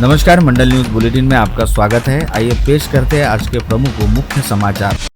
नमस्कार, मंडल news bulletin में आपका स्वागत है। आइए पेश करते हैं आज के प्रमुख व मुख्य समाचार।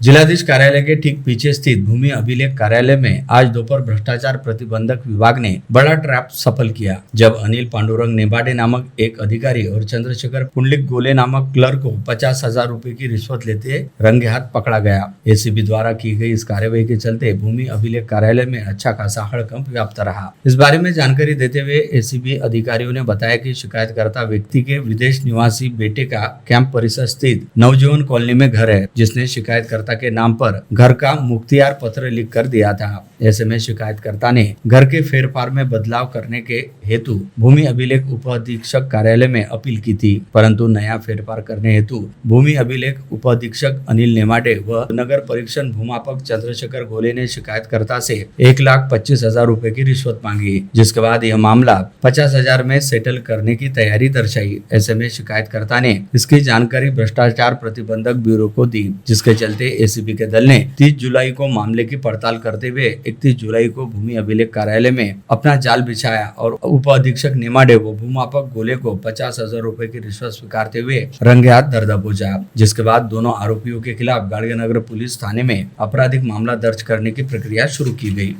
जिलाधीश कार्यालय के ठीक पीछे स्थित भूमि अभिलेख कार्यालय में आज दोपहर भ्रष्टाचार प्रतिबंधक विभाग ने बड़ा ट्रैप सफल किया, जब अनिल पांडुरंग नेबाडे नामक एक अधिकारी और चंद्रशेखर पुंडलिक गोले नामक क्लर्क को 50,000 रुपए की रिश्वत लेते रंगे हाथ पकड़ा गया। एसीबी द्वारा की गई इस कार्यवाही के चलते भूमि अभिलेख कार्यालय में अच्छा खासा हड़कंप व्याप्त रहा। इस बारे में जानकारी देते हुए एसीबी अधिकारियों ने बताया कि शिकायतकर्ता व्यक्ति के विदेश निवासी बेटे का कैंप परिसर स्थित नवजीवन कॉलोनी में घर है, जिसने शिकायतकर्ता के नाम पर घर का मुख्तियार पत्र लिख कर दिया था। ऐसे में शिकायतकर्ता ने घर के फेरफार में बदलाव करने के हेतु भूमि अभिलेख उप अधीक्षक कार्यालय में अपील की थी, परंतु नया फेरफार करने हेतु भूमि अभिलेख उप अधीक्षक अनिल नेमाडे व नगर परीक्षण भूमापक चंद्रशेखर गोले ने शिकायतकर्ता से 1,25,000 रुपए की रिश्वत मांगी, जिसके बाद यह मामला 50,000 में सेटल करने की तैयारी दर्शाई। ऐसे में शिकायतकर्ता ने इसकी जानकारी भ्रष्टाचार प्रतिबंधक ब्यूरो को दी, जिसके चलते एसीबी के दल ने 30 जुलाई को मामले की पड़ताल करते हुए 31 जुलाई को भूमि अभिलेख कार्यालय में अपना जाल बिछाया और उप अधीक्षक नेमाडे व भूमापक गोले को 50,000 रुपए की रिश्वत स्वीकारते हुए रंगे हाथ दर दबोचा। जिसके बाद दोनों आरोपियों के खिलाफ गाड़ियानगर पुलिस थाने में आपराधिक मामला दर्ज करने की प्रक्रिया शुरू की गई।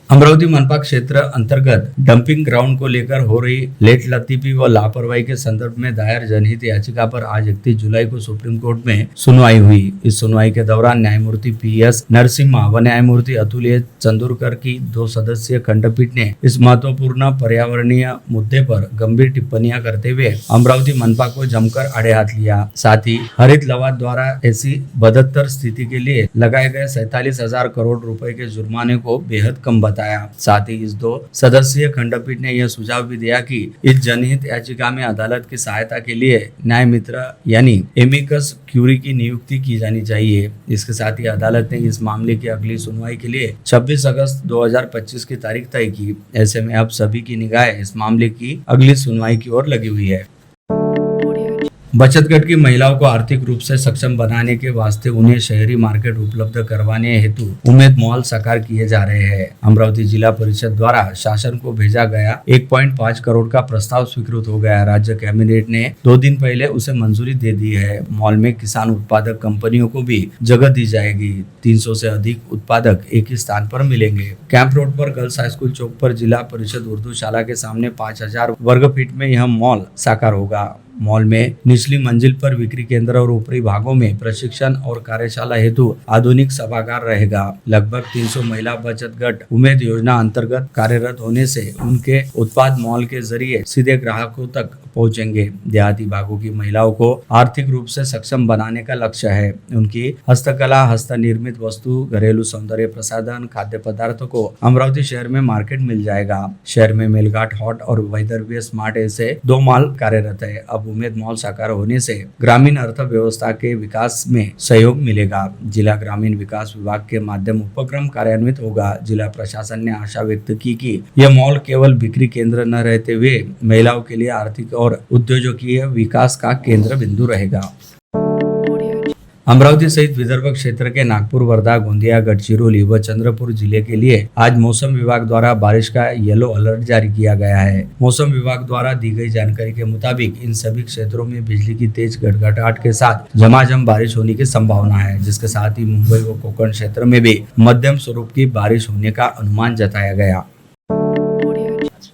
अमरावती मनपा क्षेत्र अंतर्गत डंपिंग ग्राउंड को लेकर हो रही लेट लतीफी व लापरवाही के संदर्भ में दायर जनहित याचिका पर आज 31 जुलाई को सुप्रीम कोर्ट में सुनवाई हुई। इस सुनवाई के दौरान न्यायमूर्ति पीएस नरसिम्हा व न्यायमूर्ति अतुल्य चंदूरकर की 2 सदस्यीय खंडपीठ ने इस महत्वपूर्ण पर्यावरणीय मुद्दे पर गंभीर टिप्पणियां करते हुए अमरावती मनपा को जमकर आड़े हाथ लिया। साथ ही हरित लवाद द्वारा ऐसी बदतर स्थिति के लिए लगाए गए 47,000 करोड़ रुपए के जुर्माने को बेहद कम बताया। साथ ही इस 2 सदस्यीय खंडपीठ ने यह सुझाव भी दिया कि इस जनहित याचिका में अदालत की सहायता के लिए न्याय मित्र यानी एमिकस क्यूरी की नियुक्ति की जानी चाहिए। इसके साथ ही अदालत ने इस मामले की अगली सुनवाई के लिए 26 अगस्त 2025 की तारीख तय की। ऐसे में अब सभी की निगाहें इस मामले की अगली सुनवाई की ओर लगी हुई है। बचत गट की महिलाओं को आर्थिक रूप से सक्षम बनाने के वास्ते उन्हें शहरी मार्केट उपलब्ध करवाने हेतु उम्मीद मॉल साकार किए जा रहे हैं। अमरावती जिला परिषद द्वारा शासन को भेजा गया 1.5 करोड़ का प्रस्ताव स्वीकृत हो गया। राज्य कैबिनेट ने 2 दिन पहले उसे मंजूरी दे दी है। मॉल में किसान उत्पादक कंपनियों को भी जगह दी जाएगी। 300 से अधिक उत्पादक एक ही स्थान पर मिलेंगे। कैंप रोड पर गर्ल्स हाई स्कूल चौक पर जिला परिषद उर्दू शाला के सामने 5,000 वर्ग फीट में यह मॉल साकार होगा। मॉल में निचली मंजिल पर बिक्री केंद्र और ऊपरी भागों में प्रशिक्षण और कार्यशाला हेतु आधुनिक सभागार रहेगा। लगभग 300 महिला बचत गट उम्मीद योजना अंतर्गत कार्यरत होने से उनके उत्पाद मॉल के जरिए सीधे ग्राहकों तक पहुंचेंगे। देहाती भागों की महिलाओं को आर्थिक रूप से सक्षम बनाने का लक्ष्य है। उनकी हस्तकला, हस्त निर्मित वस्तु, घरेलू सौंदर्य प्रसाधन, खाद्य पदार्थों को अमरावती शहर में मार्केट मिल जाएगा। शहर में मेलघाट, हॉट और वैदर्भीय स्मार्ट ऐसे 2 मॉल कार्यरत है। अब उम्मीद मॉल साकार होने से ग्रामीण अर्थव्यवस्था के विकास में सहयोग मिलेगा। जिला ग्रामीण विकास विभाग के माध्यम उपक्रम कार्यान्वित होगा। जिला प्रशासन ने आशा व्यक्त की कि यह मॉल केवल बिक्री केंद्र न रहते हुए महिलाओं के लिए आर्थिक और उद्योजकीय विकास का केंद्र बिंदु रहेगा। अमरावती सहित विदर्भ क्षेत्र के नागपुर, वर्धा, गोंदिया, गढ़चिरौली व चंद्रपुर जिले के लिए आज मौसम विभाग द्वारा बारिश का येलो अलर्ट जारी किया गया है। मौसम विभाग द्वारा दी गई जानकारी के मुताबिक इन सभी क्षेत्रों में बिजली की तेज गड़गड़ाहट के साथ झमाझम बारिश होने की संभावना है, जिसके साथ ही मुंबई व कोंकण क्षेत्र में भी मध्यम स्वरूप की बारिश होने का अनुमान जताया गया।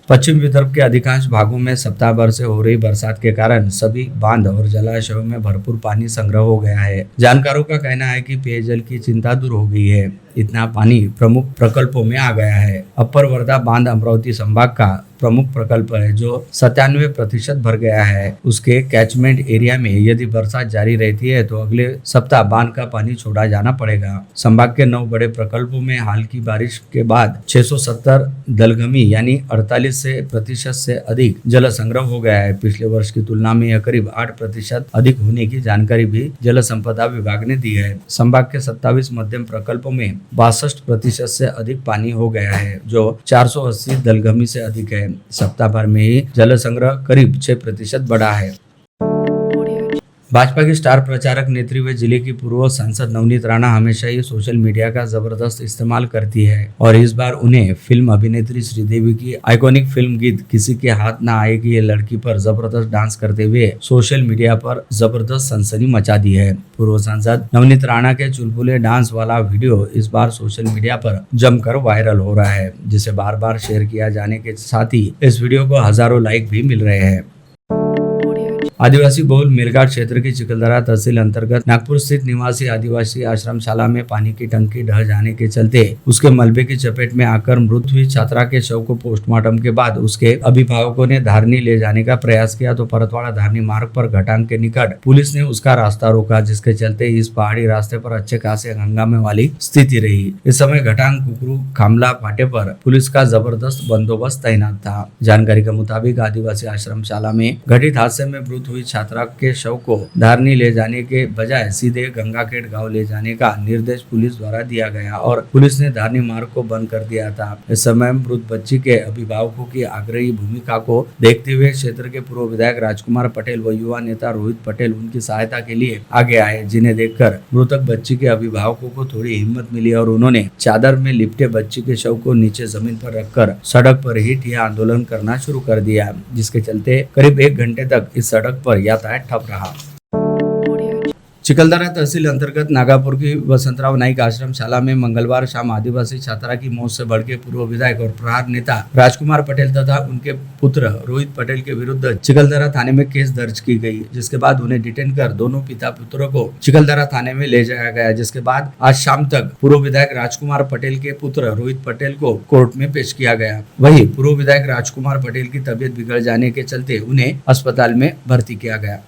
पश्चिम विदर्भ के अधिकांश भागों में सप्ताह भर से हो रही बरसात के कारण सभी बांध और जलाशयों में भरपूर पानी संग्रह हो गया है। जानकारों का कहना है कि पेयजल की चिंता दूर हो गई है। इतना पानी प्रमुख प्रकल्पों में आ गया है। अपर वर्धा बांध अमरावती संभाग का प्रमुख प्रकल्प है, जो 97% भर गया है। उसके कैचमेंट एरिया में यदि बरसात जारी रहती है तो अगले सप्ताह बांध का पानी छोड़ा जाना पड़ेगा। संभाग के 9 बड़े प्रकल्पों में हाल की बारिश के बाद 670 दलगमी यानी 48% से अधिक जल संग्रह हो गया है। पिछले वर्ष की तुलना में यह करीब 8% अधिक होने की जानकारी भी जल संपदा विभाग ने दी है। संभाग के 27 मध्यम प्रकल्पों में 62% से अधिक पानी हो गया है, जो 480 दलगमी से अधिक है। सप्ताह भर में ही जल संग्रह करीब 6% बढ़ा है। भाजपा की स्टार प्रचारक नेत्री व जिले की पूर्व सांसद नवनीत राणा हमेशा ही सोशल मीडिया का जबरदस्त इस्तेमाल करती है और इस बार उन्हें फिल्म अभिनेत्री श्रीदेवी की आइकॉनिक फिल्म गीत किसी के हाथ ना आएगी ये लड़की पर जबरदस्त डांस करते हुए सोशल मीडिया पर जबरदस्त सनसनी मचा दी है। पूर्व सांसद नवनीत राणा के चुलबुले डांस वाला वीडियो इस बार सोशल मीडिया पर जमकर वायरल हो रहा है, जिसे बार बार शेयर किया जाने के साथ ही इस वीडियो को हजारों लाइक भी मिल रहे हैं। आदिवासी बहुल मेलघाट क्षेत्र की चिकलदरा तहसील अंतर्गत नागपुर स्थित निवासी आदिवासी आश्रमशाला में पानी की टंकी ढह जाने के चलते उसके मलबे की चपेट में आकर मृत हुई छात्रा के शव को पोस्टमार्टम के बाद उसके अभिभावकों ने धारनी ले जाने का प्रयास किया तो परतवाड़ा धारनी मार्ग पर घटांग के निकट पुलिस ने उसका रास्ता रोका, जिसके चलते इस पहाड़ी रास्ते पर अच्छे खासे हंगामे वाली स्थिति रही। इस समय घटांग कुकरू खामला फाटे पर पुलिस का जबरदस्त बंदोबस्त तैनात था। जानकारी के मुताबिक आदिवासी आश्रमशाला में घटित हादसे में मृत हुई छात्रा के शव को धारनी ले जाने के बजाय सीधे गंगाखेड़ गांव ले जाने का निर्देश पुलिस द्वारा दिया गया और पुलिस ने धारनी मार्ग को बंद कर दिया था। इस समय मृत बच्ची के अभिभावकों की आग्रही भूमिका को देखते हुए क्षेत्र के पूर्व विधायक राजकुमार पटेल व युवा नेता रोहित पटेल उनकी सहायता के लिए आगे आए, जिन्हें देखकर मृतक बच्ची के अभिभावकों को थोड़ी हिम्मत मिली और उन्होंने चादर में लिपटे बच्ची के शव को नीचे जमीन पर रखकर सड़क पर ही ठिया आंदोलन करना शुरू कर दिया, जिसके चलते करीब 1 घंटे तक इस सड़क पर यातायात ठप रहा। चिकलदरा तहसील अंतर्गत नागापुर की वसंतराव नाइक आश्रमशाला में मंगलवार शाम आदिवासी छात्रा की मौत से भड़के पूर्व विधायक और प्रहार नेता राजकुमार पटेल तथा उनके पुत्र रोहित पटेल के विरुद्ध चिकलदरा थाने में केस दर्ज की गई, जिसके बाद उन्हें डिटेन कर दोनों पिता पुत्रों को चिकलदरा थाने में ले जाया गया, जिसके बाद आज शाम तक पूर्व विधायक राजकुमार पटेल के पुत्र रोहित पटेल को कोर्ट में पेश किया गया। वहीं पूर्व विधायक राजकुमार पटेल की तबीयत बिगड़ जाने के चलते उन्हें अस्पताल में भर्ती किया गया।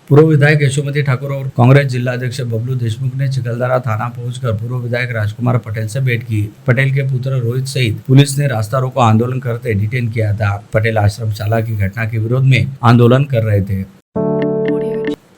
पूर्व विधायक यशोमती ठाकुर और कांग्रेस जिला अध्यक्ष बबलू देशमुख ने चिकलदरा थाना पहुंचकर पूर्व विधायक राजकुमार पटेल से भेंट की। पटेल के पुत्र रोहित सहित पुलिस ने रास्ता रोको आंदोलन करते डिटेन किया था। पटेल आश्रमशाला की घटना के विरोध में आंदोलन कर रहे थे।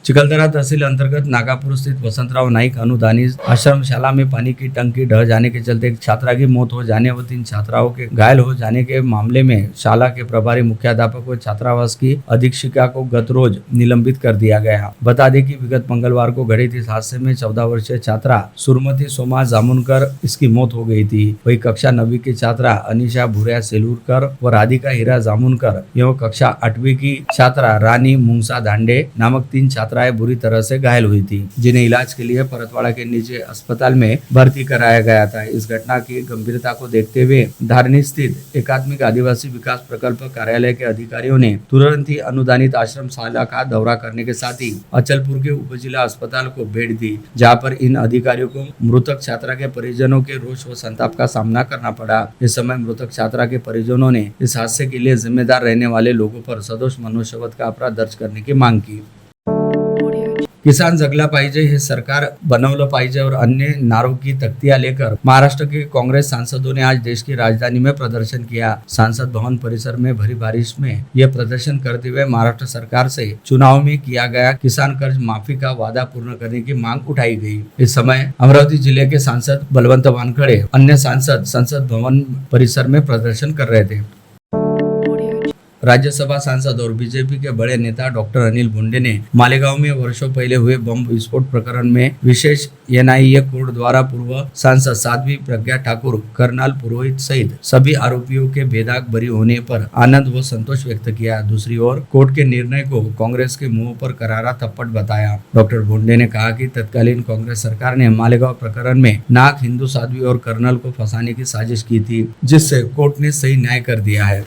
चिकलदरा तहसील अंतर्गत नागापुर स्थित वसंतराव नाइक अनुदानित आश्रमशाला में पानी की टंकी ढह जाने के चलते एक छात्रा की मौत हो जाने व 3 छात्राओं के घायल हो जाने के मामले में शाला के प्रभारी मुख्याध्यापक व छात्रावास की अधीक्षिका को गत रोज निलंबित कर दिया गया। बता दें कि विगत मंगलवार को घटित इस हादसे में 14 वर्षीय छात्रा सुरमती सोमा जामुनकर इसकी मौत हो गई थी। वही कक्षा 9वीं की छात्रा अनिशा भूरिया सेलूरकर व राधिका हीरा जामुनकर एवं कक्षा 8वीं की छात्रा रानी मुंगसा दांडे नामक 3 छात्राएं बुरी तरह से घायल हुई थी, जिन्हें इलाज के लिए परतवाड़ा के निजी अस्पताल में भर्ती कराया गया था। इस घटना की गंभीरता को देखते हुए धारनी स्थित एकात्मिक आदिवासी विकास प्रकल्प कार्यालय के अधिकारियों ने तुरंत ही अनुदानित आश्रमशाला का दौरा करने के साथ ही अचलपुर के उपजिला अस्पताल को भेंट दी, जहाँ पर इन अधिकारियों को मृतक छात्रा के परिजनों के रोष व संताप का सामना करना पड़ा। इस समय मृतक छात्रा के परिजनों ने इस हादसे के लिए जिम्मेदार रहने वाले लोगों पर सदोष मनुष्यवध का अपराध दर्ज करने की मांग की। किसान जगला पाहिजे, हे सरकार बनवलं पाहिजे और अन्य नारों की तख्तियां लेकर महाराष्ट्र के कांग्रेस सांसदों ने आज देश की राजधानी में प्रदर्शन किया। सांसद भवन परिसर में भरी बारिश में यह प्रदर्शन करते हुए महाराष्ट्र सरकार से चुनाव में किया गया किसान कर्ज माफी का वादा पूर्ण करने की मांग उठाई गई। इस समय अमरावती जिले के सांसद बलवंत वानखड़े अन्य सांसद संसद भवन परिसर में प्रदर्शन कर रहे थे। राज्यसभा सांसद और बीजेपी के बड़े नेता डॉक्टर अनिल भुंडे ने मालेगांव में वर्षों पहले हुए बम विस्फोट प्रकरण में विशेष एनआईए कोर्ट द्वारा पूर्व सांसद साध्वी प्रज्ञा ठाकुर, कर्नल पुरोहित सहित सभी आरोपियों के बेदाग बरी होने पर आनंद व संतोष व्यक्त किया। दूसरी ओर कोर्ट के निर्णय को कांग्रेस के मुंह पर करारा थप्पड़ बताया। डॉक्टर भुंडे ने कहा कि तत्कालीन कांग्रेस सरकार ने मालेगांव प्रकरण में नाग हिंदू साध्वी और कर्नल को फंसाने की साजिश की थी, जिससे कोर्ट ने सही न्याय कर दिया है।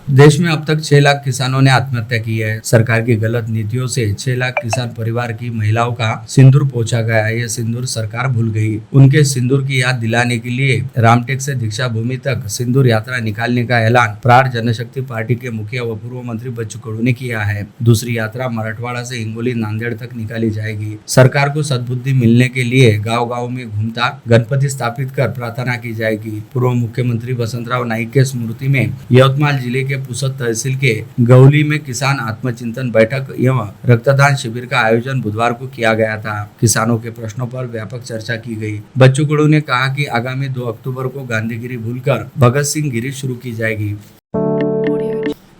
देश में अब तक 6 लाख किसानों ने आत्महत्या की है। सरकार की गलत नीतियों से 6 लाख किसान परिवार की महिलाओं का सिंदूर पोंछा गया। ये सिंदूर सरकार भूल गई। उनके सिंदूर की याद दिलाने के लिए रामटेक से दीक्षा भूमि तक सिंदूर यात्रा निकालने का ऐलान प्रहार जनशक्ति पार्टी के मुखिया व पूर्व मंत्री बच्चू कडू ने किया है। दूसरी यात्रा मराठवाड़ा से हिंगोली नांदेड़ तक निकाली जाएगी। सरकार को सद्बुद्धि मिलने के लिए गाँव गाँव में घूमता गणपति स्थापित कर प्रार्थना की जाएगी। पूर्व मुख्यमंत्री वसंतराव नाइक के स्मृति में यवतमाल जिले के पुसद तहसील के गौली में किसान आत्मचिंतन बैठक एवं रक्तदान शिविर का आयोजन बुधवार को किया गया था। किसानों के प्रश्नों पर व्यापक चर्चा की गई। बच्चू कडू ने कहा कि आगामी 2 अक्टूबर को गांधीगिरी भूलकर भगत सिंह गिरी शुरू की जाएगी।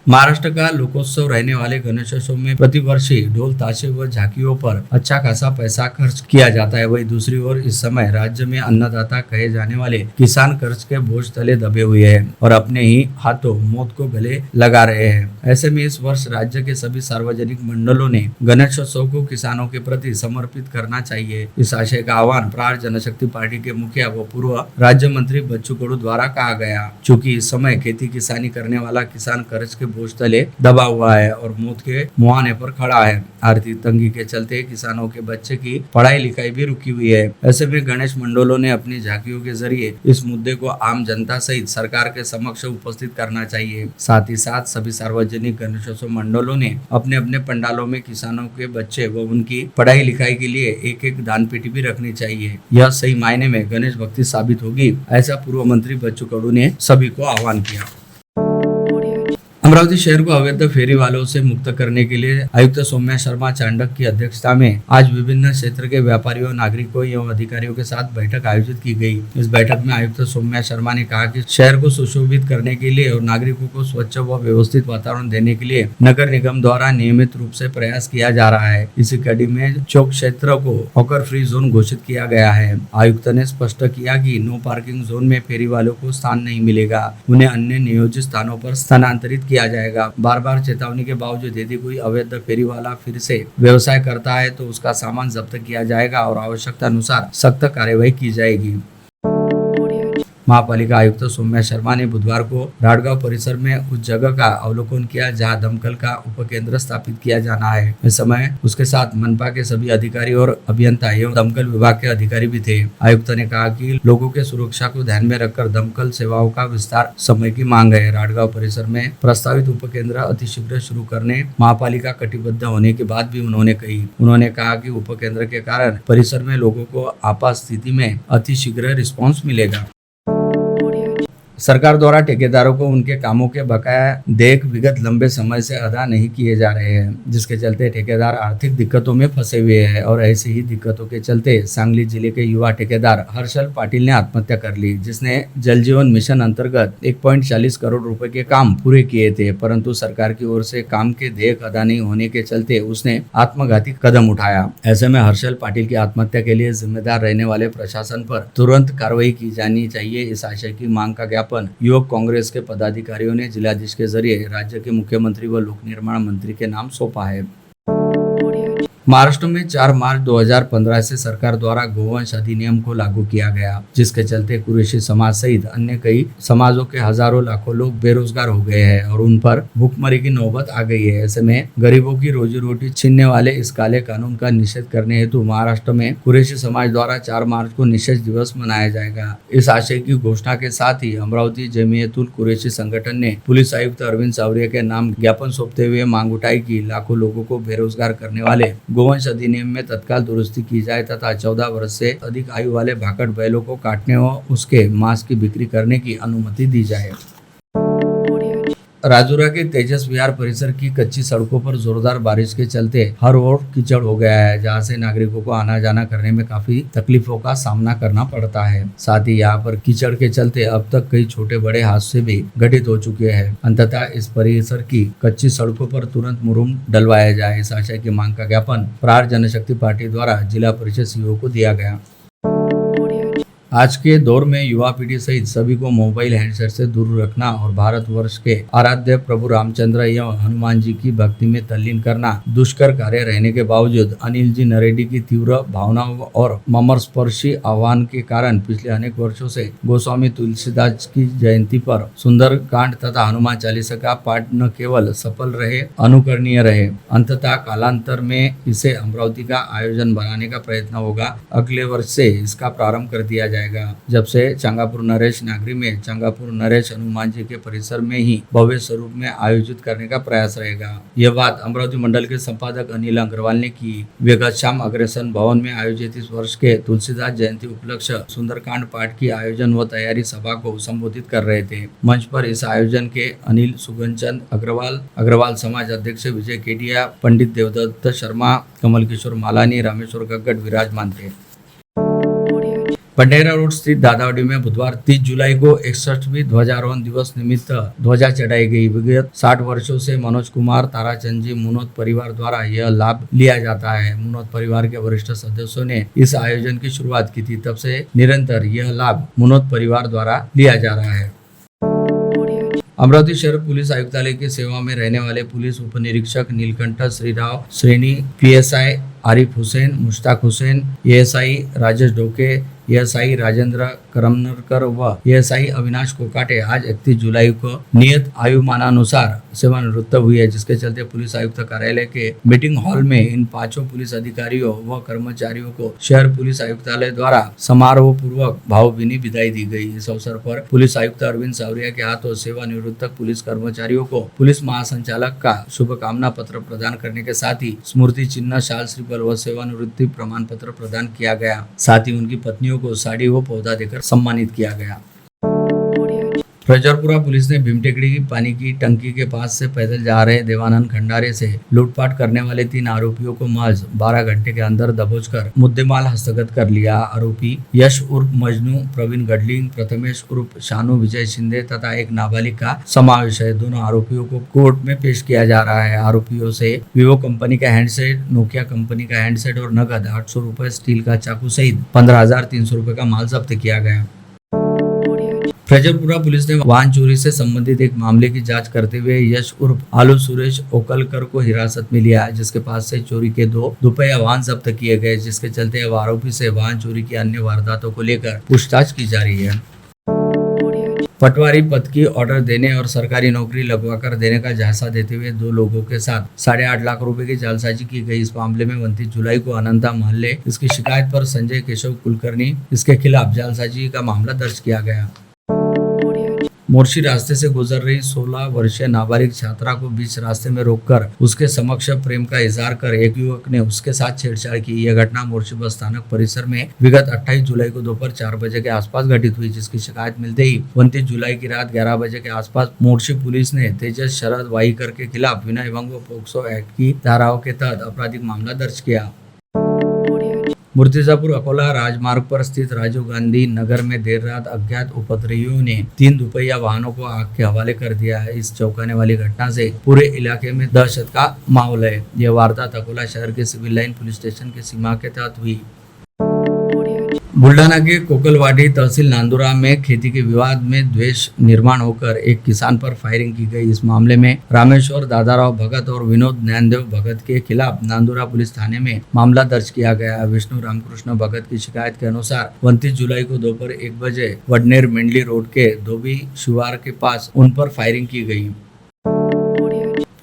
महाराष्ट्र का लोकोत्सव रहने वाले गणेशोत्सव में प्रतिवर्षी ढोल ताशे व झांकियों पर अच्छा खासा पैसा खर्च किया जाता है। वही दूसरी ओर इस समय राज्य में अन्नदाता कहे जाने वाले किसान कर्ज के बोझ तले दबे हुए हैं और अपने ही हाथों मौत को गले लगा रहे हैं। ऐसे में इस वर्ष राज्य के सभी सार्वजनिक मंडलों ने गणेशोत्सव को किसानों के प्रति समर्पित करना चाहिए। इस आशय का आह्वान प्रहार जनशक्ति पार्टी के मुखिया व पूर्व राज्य मंत्री बच्चू कडू द्वारा कहा गया। चूँकि इस समय खेती किसानी करने वाला किसान कर्ज के बोझ तले दबा हुआ है और मौत के मुहाने पर खड़ा है। आर्थिक तंगी के चलते किसानों के बच्चे की पढ़ाई लिखाई भी रुकी हुई है। ऐसे में गणेश मंडलों ने अपनी झांकियों के जरिए इस मुद्दे को आम जनता सहित सरकार के समक्ष उपस्थित करना चाहिए। साथ ही साथ सभी सार्वजनिक गणेशोत्सव मंडलों ने अपने अपने पंडालों में किसानों के बच्चे व उनकी पढ़ाई लिखाई के लिए एक एक दान पेटी भी रखनी चाहिए। यह सही मायने में गणेश भक्ति साबित होगी, ऐसा पूर्व मंत्री बच्चू कडू ने सभी को आह्वान किया। अमरावती शहर को अवैध फेरी वालों से मुक्त करने के लिए आयुक्त सौम्या शर्मा चांडक की अध्यक्षता में आज विभिन्न क्षेत्र के व्यापारियों, नागरिकों एवं अधिकारियों के साथ बैठक आयोजित की गई। इस बैठक में आयुक्त सौम्या शर्मा ने कहा कि शहर को सुशोभित करने के लिए और नागरिकों को स्वच्छ व व्यवस्थित वातावरण देने के लिए नगर निगम द्वारा नियमित रूप से प्रयास किया जा रहा है। इसी कड़ी में चौक क्षेत्र को हॉकर फ्री जोन घोषित किया गया है। आयुक्त ने स्पष्ट किया कि नो पार्किंग जोन में फेरी वालों को स्थान नहीं मिलेगा, उन्हें अन्य नियोजित स्थानों पर स्थानांतरित किया जाएगा। बार बार चेतावनी के बावजूद यदि कोई अवैध फेरी वाला फिर से व्यवसाय करता है तो उसका सामान जब्त किया जाएगा और आवश्यकता अनुसार सख्त कार्रवाई की जाएगी। महापालिका आयुक्त सौम्या शर्मा ने बुधवार को राडगांव परिसर में उस जगह का अवलोकन किया जहां दमकल का उपकेंद्र स्थापित किया जाना है। इस समय उसके साथ मनपा के सभी अधिकारी और अभियंता एवं दमकल विभाग के अधिकारी भी थे। आयुक्त ने कहा कि लोगों के सुरक्षा को ध्यान में रखकर दमकल सेवाओं का विस्तार समय की मांग है। राडगांव परिसर में प्रस्तावित उपकेंद्र अतिशीघ्र शुरू करने महापालिका कटिबद्ध होने की बात भी उन्होंने कही। उन्होंने कहा कि उपकेंद्र के कारण परिसर में लोगों को आपात स्थिति में अतिशीघ्र रिस्पॉन्स मिलेगा। सरकार द्वारा ठेकेदारों को उनके कामों के बकाया देयक विगत लंबे समय से अदा नहीं किए जा रहे हैं, जिसके चलते ठेकेदार आर्थिक दिक्कतों में फंसे हुए हैं और ऐसी ही दिक्कतों के चलते सांगली जिले के युवा ठेकेदार हर्षल पाटिल ने आत्महत्या कर ली, जिसने जल जीवन मिशन अंतर्गत 1.40 करोड़ रुपए के काम पूरे किए थे, परंतु सरकार की ओर से काम के देयक अदा नहीं होने के चलते उसने आत्मघाती कदम उठाया। ऐसे में हर्षल पाटिल की आत्महत्या के लिए जिम्मेदार रहने वाले प्रशासन पर तुरंत कार्रवाई की जानी चाहिए। इस आशय की मांग का युवक कांग्रेस के पदाधिकारियों ने जिलाधीश के जरिए राज्य के मुख्यमंत्री व लोक निर्माण मंत्री के नाम सौंपा है। महाराष्ट्र में 4 मार्च 2015 से सरकार द्वारा गोवंश अधिनियम को लागू किया गया, जिसके चलते कुरैशी समाज सहित अन्य कई समाजों के हजारों लाखों लोग बेरोजगार हो गए हैं और उन पर भूखमरी की नौबत आ गई है। ऐसे में गरीबों की रोजी रोटी छीनने वाले इस काले कानून का निषेध करने हेतु महाराष्ट्र में कुरैशी समाज द्वारा 4 मार्च को निषेध दिवस मनाया जाएगा। इस आशय की घोषणा के साथ ही अमरावती जमीयतुल कुरैशी संगठन ने पुलिस आयुक्त अरविंद सावरिया के नाम ज्ञापन सौंपते हुए मांग उठाई कि लाखों लोगों को बेरोजगार करने वाले गोवंश अधिनियम में तत्काल दुरुस्ती की जाए तथा 14 वर्ष से अधिक आयु वाले भाकड़ बैलों को काटने व उसके मांस की बिक्री करने की अनुमति दी जाए। राजूरा के तेजस विहार परिसर की कच्ची सड़कों पर जोरदार बारिश के चलते हर ओर कीचड़ हो गया है, जहां से नागरिकों को आना जाना करने में काफी तकलीफों का सामना करना पड़ता है। साथ ही यहां पर कीचड़ के चलते अब तक कई छोटे बड़े हादसे भी घटित हो चुके हैं। अंततः इस परिसर की कच्ची सड़कों पर तुरंत मुरुम डलवाया जाए, इस आशय की मांग का ज्ञापन प्रहार जनशक्ति पार्टी द्वारा जिला परिषद सीईओ को दिया गया। आज के दौर में युवा पीढ़ी सहित सभी को मोबाइल हैंडसेट से दूर रखना और भारतवर्ष के आराध्य प्रभु रामचंद्र एवं हनुमान जी की भक्ति में तल्लीन करना दुष्कर कार्य रहने के बावजूद अनिल जी नरेडी की तीव्र भावनाओं और मर्मस्पर्शी आह्वान के कारण पिछले अनेक वर्षों से गोस्वामी तुलसीदास की जयंती पर सुंदर कांड तथा हनुमान चालीसा का पाठ न केवल सफल रहे, अनुकरणीय रहे। अंततः कालांतर में इसे अमरावती का आयोजन बनाने का प्रयत्न होगा। अगले वर्ष से इसका प्रारंभ कर दिया जाएगा, जब से चंगापुर नरेश नागरी में चंगापुर नरेश हनुमान जी के परिसर में ही भव्य स्वरूप में आयोजित करने का प्रयास रहेगा। यह बात अमरावती मंडल के संपादक अनिल अग्रवाल ने की। वे गत शाम अग्रसेन भवन में आयोजित इस वर्ष के तुलसीदास जयंती उपलक्ष्य सुंदरकांड पाठ की आयोजन व तैयारी सभा को संबोधित कर रहे थे। मंच पर इस आयोजन के अनिल सुगनचंद अग्रवाल समाज अध्यक्ष विजय केडिया, पंडित देवदत्त शर्मा, कमल किशोर मालानी, रामेश्वर गगट विराजमान थे। पंडेरा रोड स्थित दादावडी में बुधवार 30 जुलाई को 61वीं ध्वजारोहण दिवस निमित्त ध्वजा चढ़ाई गई। विगत 60 वर्षों से मनोज कुमार ताराचंद जी मुनोत परिवार द्वारा यह लाभ लिया जाता है। मुनोत परिवार के वरिष्ठ सदस्यों ने इस आयोजन की शुरुआत की थी, तब से निरंतर यह लाभ मुनोत परिवार द्वारा लिया जा रहा है। अमरावती शहर पुलिस आयुक्तालय की सेवा में रहने वाले पुलिस उप निरीक्षक नीलकंठ श्रीराव श्रेणी, PSI आरिफ हुसैन, मुश्ताक हुसैन, ASI राजेश डोके, ASI राजेंद्र करमनरकर व ASI अविनाश कोकाटे आज 31 जुलाई को नियत आयुमानानुसार सेवानिवृत्त हुई है, जिसके चलते पुलिस आयुक्त कार्यालय के मीटिंग हॉल में इन 5 पुलिस अधिकारियों व कर्मचारियों को शहर पुलिस आयुक्तालय द्वारा समारोह पूर्वक भावभीनी विदाई दी गई। इस अवसर पर पुलिस आयुक्त अरविंद सावरिया के हाथों सेवानिवृत्त पुलिस कर्मचारियों को पुलिस महासंचालक का शुभकामना पत्र प्रदान करने के साथ ही स्मृति चिन्ह, शाल श्रीफल व सेवानिवृत्ति प्रमाण पत्र प्रदान किया गया। साथ ही उनकी पत्नियों को साड़ी व पौधा देकर सम्मानित किया गया। रजौरपुरा पुलिस ने भीमटेकड़ी की पानी की टंकी के पास से पैदल जा रहे देवानंद खंडारे से लूटपाट करने वाले 3 आरोपियों को महज 12 घंटे के अंदर दबोचकर मुद्देमाल हस्तगत कर लिया। आरोपी यश उर्फ मजनू, प्रवीण गडलिंग, प्रथमेश उर्फ शानू विजय शिंदे तथा एक नाबालिग का समावेश है। दोनों आरोपियों को कोर्ट में पेश किया जा रहा है। आरोपियों से वीवो कंपनी का हैंडसेट, नोकिया कंपनी का हैंडसेट और नगद 800 रुपए, स्टील का चाकू सहित 15,300 रुपए का माल जब्त किया गया। रजौरपुरा पुलिस ने वाहन चोरी से संबंधित एक मामले की जांच करते हुए यश उर्फ आलू सुरेश ओकलकर को हिरासत में लिया, जिसके पास से चोरी के 2 दुपहिया वाहन जब्त किए गए, जिसके चलते अब आरोपी से वाहन चोरी की अन्य वारदातों को लेकर पूछताछ की जा रही है। पटवारी पद की ऑर्डर देने और सरकारी नौकरी लगवाकर देने का झांसा देते हुए 2 लोगों के साथ 8.5 लाख रुपए की जालसाजी की गई। इस मामले में 29 जुलाई को अनंता मोहल्ले इसकी शिकायत पर संजय केशव कुलकर्णी इसके खिलाफ जालसाजी का मामला दर्ज किया गया। मोर्शी रास्ते से गुजर रही 16 वर्षीय नाबालिग छात्रा को बीच रास्ते में रोककर उसके समक्ष प्रेम का इजहार कर एक युवक ने उसके साथ छेड़छाड़ की। यह घटना मोर्शी बस स्थानक परिसर में विगत 28 जुलाई को दोपहर 4 बजे के आसपास घटित हुई, जिसकी शिकायत मिलते ही 29 जुलाई की रात 11 बजे के आसपास मोर्शी पुलिस ने तेजस शरद वाईकर के खिलाफ विनय भंग व पोक्सो एक्ट की धाराओं के तहत आपराधिक मामला दर्ज किया। मुर्तिजापुर अकोला राजमार्ग पर स्थित राजीव गांधी नगर में देर रात अज्ञात उपद्रवियों ने 3 दुपहिया वाहनों को आग के हवाले कर दिया है। इस चौंकाने वाली घटना से पूरे इलाके में दहशत का माहौल है। यह वारदात अकोला शहर के सिविल लाइन पुलिस स्टेशन की सीमा के तहत हुई। बुल्डाना के कोकलवाड़ी तहसील नांदुरा में खेती के विवाद में द्वेष निर्माण होकर एक किसान पर फायरिंग की गई। इस मामले में रामेश्वर दादाराव भगत और विनोद ज्ञानदेव भगत के खिलाफ नांदुरा पुलिस थाने में मामला दर्ज किया गया। विष्णु रामकृष्ण भगत की शिकायत के अनुसार 29 जुलाई को दोपहर 1 बजे वडनेर मेंडली रोड के धोबी शिवार के पास उन पर फायरिंग की गई।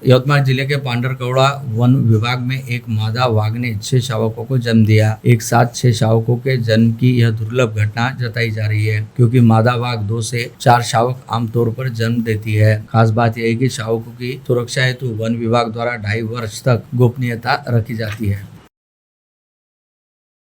यवतमाळ जिले के पांडरकौड़ा वन विभाग में एक मादा वाघ ने 6 शावकों को जन्म दिया। एक साथ 6 शावकों के जन्म की यह दुर्लभ घटना जताई जा रही है, क्योंकि मादा वाघ 2 से 4 शावक आमतौर पर जन्म देती है। खास बात यह है कि शावकों की सुरक्षा हेतु वन विभाग द्वारा 2.5 वर्ष तक गोपनीयता रखी जाती है।